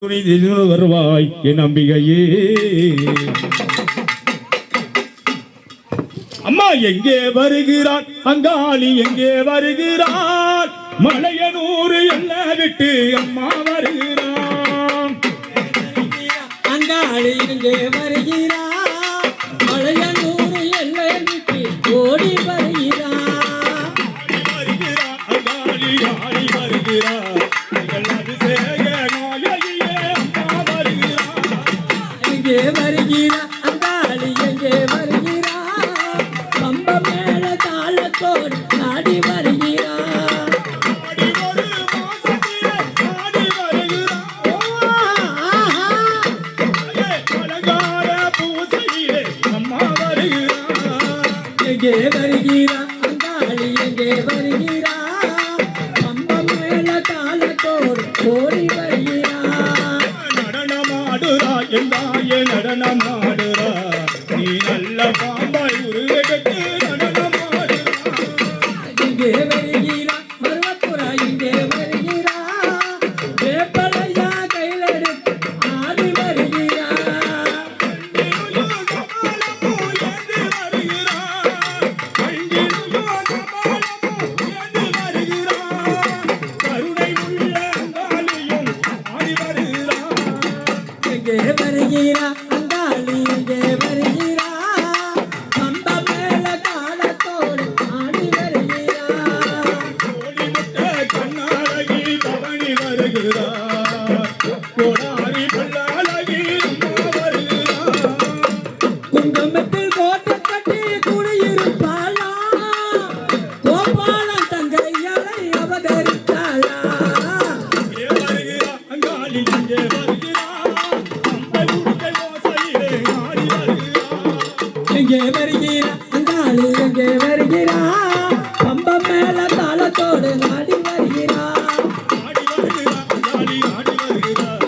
வருவாய் என் நம்பிக்கையே. அம்மா எங்கே வருகிறான் அங்காளி எங்கே வருகிறான், மலையனூர் எல்லாம் விட்டு அம்மா வருகிறான். அங்காளி எங்கே வருகிறான், மலையனூர் எல்லாம் விட்டு ஓடி வருகிறான். அங்காளி ஆடி வருகிறான், எங்கே வருகிறான் அங்காளி எங்கே வருகிறான், கம்ப மேல தாளத்தோடு ஆடி வருகிறான். எங்கே வருகிறான் அங்காளி எங்கே வருகிறான், கம்ப மேல தாளத்தோடு ஓடி வருகிறான். நடனமாடுறா எல்லாயே நடனமாடுறா, நீ நல்ல பாம்பாய் உருவெடுத்து நடனமாடுறா. இங்கே வருகிறான் பருவப்புறா இங்கே வருகிறான், வேப்பலையா கையில் எடுத்து ஆடி வருகிறான். கருணை உள்ள அங்காளியும் ஆடி வருகிறான். எங்கே வருகிறான் அங்காளி எங்கே வருகிறான், கம்ப மேல தாளத்தோடு ஆடி வருகிறான். கண்ணாழகி பவனி வருகிறார், கோடாரி பல்லாழகி அம்மா வருகிறார். குங்குமத்தில் கோட்டை கட்டி குடியிருப்பாளா, கோபாலன் தங்கையாளை அவதரித்தாளா. அங்காளி இங்கே வருகிறார், அம்பை உடுக்கை ஓசையிலே ஆடி வருகிறார். எங்கே வருகிறான் அங்காளி எங்கே வருகிறான், கம்பம் மேல தாளத்தோடு ஆடி வருகிறான். ஆடி வருகிறார் அங்காளி ஆடி வருகிறார்,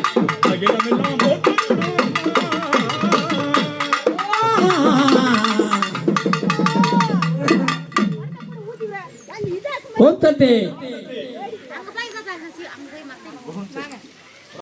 அகிலமெல்லாம் போட்டு ஓத்தத்தே